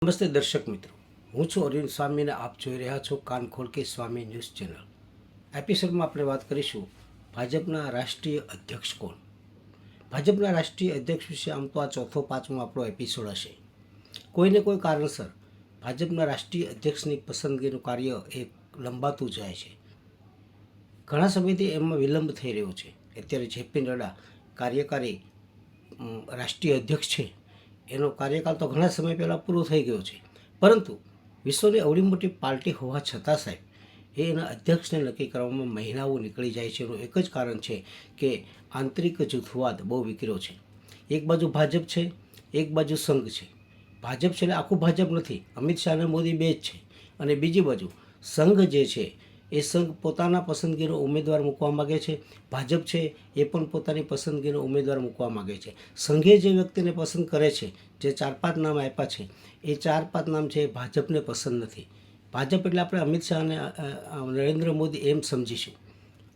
નમસ્તે દર્શક મિત્રો, હું છું અરવિંદ સ્વામી અને આપ જોઈ રહ્યા છો કાન ખોલ કે સ્વામી ન્યૂઝ ચેનલ. એપિસોડમાં આપણે વાત કરીશું ભાજપના રાષ્ટ્રીય અધ્યક્ષ કોણ. ભાજપના રાષ્ટ્રીય અધ્યક્ષ વિશે આમ તો આ ચોથો પાંચમો આપણો એપિસોડ હશે. કોઈને કોઈ કારણસર ભાજપના રાષ્ટ્રીય અધ્યક્ષની પસંદગીનું કાર્ય એ લંબાતું જાય છે. ઘણા સમયથી એમાં વિલંબ થઈ રહ્યો છે. અત્યારે જેપી નડ્ડા કાર્યકારી રાષ્ટ્રીય અધ્યક્ષ છે. એનો કાર્યકાળ તો ઘણા સમય પહેલાં પૂરો થઈ ગયો છે, પરંતુ વિશ્વની અવળી મોટી પાર્ટી હોવા છતાં સાહેબ એના અધ્યક્ષને નક્કી કરવામાં મહિનાઓ નીકળી જાય છે. એનું એક જ કારણ છે કે આંતરિક જૂથવાદ બહુ વિકર્યો છે. એક બાજુ ભાજપ છે, એક બાજુ સંઘ છે. ભાજપ છે એટલે આખું ભાજપ નથી, અમિત શાહ અને મોદી બે જ છે. અને બીજી બાજુ સંઘ જે છે એ સંઘ પોતાના પસંદગીનો ઉમેદવાર મૂકવા માગે છે. ભાજપ છે એ પણ પોતાની પસંદગીનો ઉમેદવાર મૂકવા માગે છે. સંઘે જે વ્યક્તિને પસંદ કરે છે, જે 4-5 નામ આપ્યા છે, એ 4-5 નામ છે એ ભાજપને પસંદ નથી. ભાજપ એટલે આપણે અમિત શાહ અને નરેન્દ્ર મોદી એમ સમજીશું,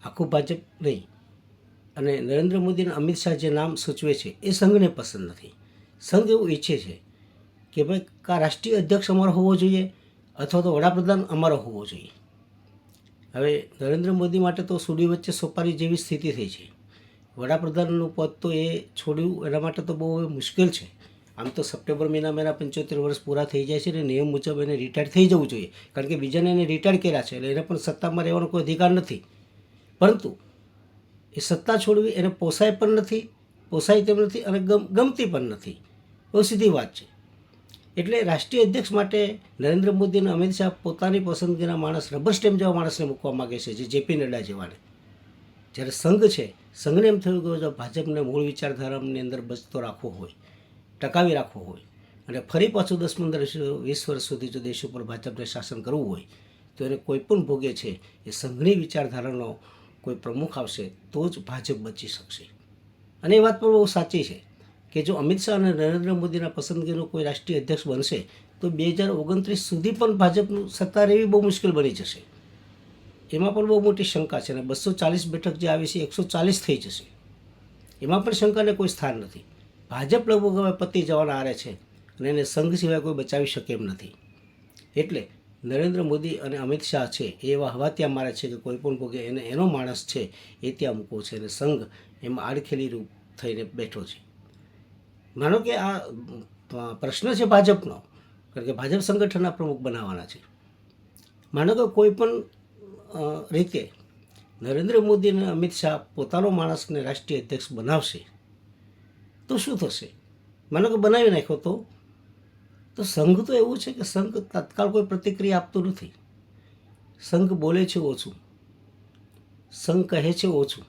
આખું ભાજપ નહીં. અને નરેન્દ્ર મોદી અને અમિત શાહ જે નામ સૂચવે છે એ સંઘને પસંદ નથી. સંઘ એવું ઈચ્છે છે કે ભાઈ કા રાષ્ટ્રીય અધ્યક્ષ અમારો હોવો જોઈએ અથવા તો વડાપ્રધાન અમારો હોવો જોઈએ. હવે નરેન્દ્ર મોદી માટે તો સુડી વચ્ચે સોપારી જેવી સ્થિતિ થઈ છે. વડાપ્રધાનનું પદ તો એ છોડ્યું એના માટે તો બહુ મુશ્કેલ છે. આમ તો સપ્ટેમ્બર મહિનામાં એના 75 વર્ષ પૂરા થઈ જાય છે અને નિયમ મુજબ એને રિટાયર થઈ જવું જોઈએ, કારણ કે બીજાને એને રિટાયર કર્યા છે એટલે એને પણ સત્તામાં રહેવાનો કોઈ અધિકાર નથી. પરંતુ એ સત્તા છોડવી એને પોસાય પણ નથી, પોસાય તેમ નથી અને ગમતી પણ નથી. બહુ સીધી વાત છે. એટલે રાષ્ટ્રીય અધ્યક્ષ માટે નરેન્દ્ર મોદી અને અમિત શાહ પોતાની પસંદગીના માણસ, રબર સ્ટેમ્પ જેવા માણસને મૂકવા માગે છે, જે જેપી નડ્ડા જેવાને. જ્યારે સંઘ છે, સંઘને એમ થયું કે જો ભાજપને મૂળ વિચારધારાની અંદર બચતો રાખવો હોય, ટકાવી રાખવો હોય અને ફરી પાછું 10-15-20 વર્ષ સુધી જો દેશ ઉપર ભાજપને શાસન કરવું હોય તો એને કોઈ પણ ભોગે છે એ સંઘની વિચારધારાનો કોઈ પ્રમુખ આવશે તો જ ભાજપ બચી શકશે. અને એ વાત પણ બહુ સાચી છે કે જો અમિત શાહ અને નરેન્દ્ર મોદીના પસંદગીનો કોઈ રાષ્ટ્રીય અધ્યક્ષ બનશે તો 2029 સુધી પણ ભાજપનું સત્તા રહેવી બહુ મુશ્કેલ બની જશે. એમાં પણ બહુ મોટી શંકા છે. અને 240 બેઠક જે આવી છે 140 થઈ જશે. એમાં પણ શંકાને કોઈ સ્થાન નથી. ભાજપ લગભગ હવે પતી જવાના આરે છે અને એને સંઘ સિવાય કોઈ બચાવી શકે એમ નથી. એટલે નરેન્દ્ર મોદી અને અમિત શાહ છે એ એવા હવા ત્યાં મારે છે કે કોઈ પણ ભોગે એને એનો માણસ છે એ ત્યાં મૂકવો છે. અને સંઘ એમાં આડખેલી રૂપ થઈને બેઠો છે. માનો કે આ પ્રશ્ન છે ભાજપનો, કારણ કે ભાજપ સંગઠનના પ્રમુખ બનાવવાના છે. માનો કે કોઈ પણ રીતે નરેન્દ્ર મોદી અને અમિત શાહ પોતાનો માણસને રાષ્ટ્રીય અધ્યક્ષ બનાવશે તો શું થશે? માનો કે બનાવી નાખ્યો તો સંઘ તો એવું છે કે સંઘ તત્કાળ કોઈ પ્રતિક્રિયા આપતું નથી. સંઘ બોલે છે ઓછું, સંઘ કહે છે ઓછું,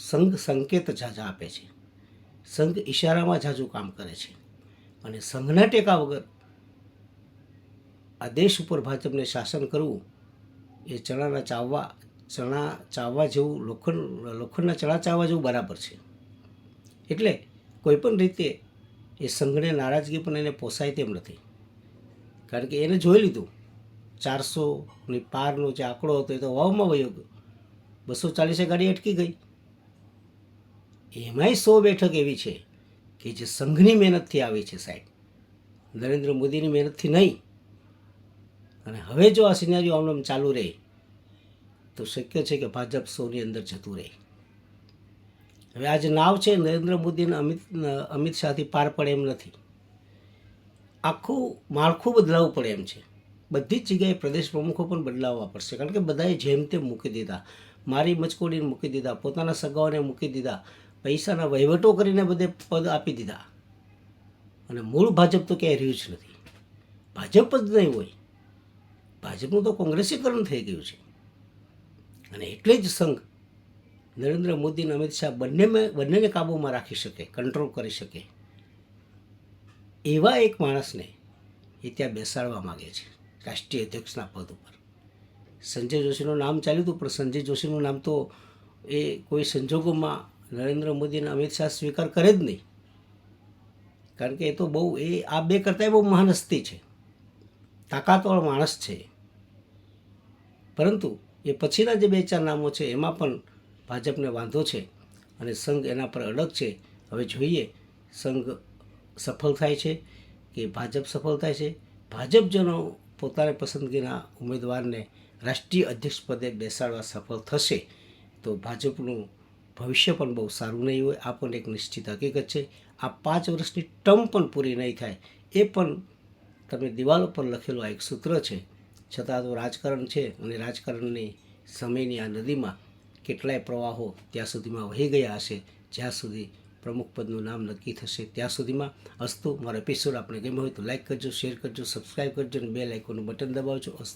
સંઘ સંકેત ઝાઝા આપે છે, સંઘ ઈશારામાં ઝાઝું કામ કરે છે. અને સંઘના ટેકા વગર આ દેશ ઉપર ભાજપને શાસન કરવું એ ચણા ચાવવા જેવું, લોખંડના ચણા ચાવવા જેવું બરાબર છે. એટલે કોઈ પણ રીતે એ સંઘને નારાજગી પણ એને પોસાય તેમ નથી, કારણ કે એને જોઈ લીધું 400ની પારનો જે આંકડો હતો એ તો વાવમાં વયો ગયો. 240 ગાડી અટકી ગઈ. એમાંય 100 બેઠક એવી છે કે જે સંઘની મહેનતથી આવી છે સાહેબ, નરેન્દ્ર મોદીની મહેનતથી નહીં. અને હવે જો આ સિનારીઓ આમ ચાલુ રહે તો શક્ય છે કે ભાજપ 100ની અંદર જતું રહે. હવે આ જે નાવ છે નરેન્દ્ર મોદી અને અમિત શાહથી પાર પડે એમ નથી. આખું માળખું બદલાવવું પડે એમ છે. બધી જ જગ્યાએ પ્રદેશ પ્રમુખો પણ બદલાવવા પડશે, કારણ કે બધાએ જેમ તેમ મૂકી દીધા, મારી મચકોડીને મૂકી દીધા, પોતાના સગાઓને મૂકી દીધા, પૈસાના વહીવટો કરીને બધે પદ આપી દીધા. અને મૂળ ભાજપ તો ક્યાંય રહ્યું જ નથી. ભાજપ જ નહીં હોય, ભાજપનું તો કોંગ્રેસીકરણ થઈ ગયું છે. અને એટલે જ સંઘ નરેન્દ્ર મોદી અને અમિત શાહ બંનેને કાબૂમાં રાખી શકે, કંટ્રોલ કરી શકે એવા એક માણસને એ ત્યાં બેસાડવા માગે છે રાષ્ટ્રીય અધ્યક્ષના પદ ઉપર. સંજય જોશીનું નામ ચાલ્યું હતું, પણ સંજય જોશીનું નામ તો એ કોઈ સંજોગોમાં નરેન્દ્ર મોદી અને અમિત શાહ સ્વીકાર કરે જ નહીં, કારણ કે એ તો બહુ આ બે કરતાં બહુ મહાન હસ્તી છે, તાકાતવાળો માણસ છે. પરંતુ એ પછીના જે 2-4 નામો છે એમાં પણ ભાજપને વાંધો છે અને સંઘ એના પર અડગ છે. હવે જોઈએ સંઘ સફળ થાય છે કે ભાજપ સફળ થાય છે. ભાજપ જનો પોતાની પસંદગીના ઉમેદવારને રાષ્ટ્રીય અધ્યક્ષ પદે બેસાડવા સફળ થશે તો ભાજપનું ભવિષ્ય પણ બહુ સારું નહીં હોય. આ પણ એક નિશ્ચિત હકીકત છે. આ 5 વર્ષની ટર્મ પણ પૂરી નહીં થાય એ પણ તમે દિવાલો પર લખેલું આ એક સૂત્ર છે. છતાં તો રાજકારણ છે અને રાજકારણની સમયની આ નદીમાં કેટલાય પ્રવાહો ત્યાં સુધીમાં વહી ગયા હશે જ્યાં સુધી પ્રમુખ પદનું નામ નક્કી થશે ત્યાં સુધીમાં. અસ્તુ. મારો એપિસોડ આપણે ગમ્યો હોય તો લાઈક કરજો, શેર કરજો, સબસ્ક્રાઈબ કરજો અને બેલ આઇકોનનું બટન દબાવજો. અસ્તુ.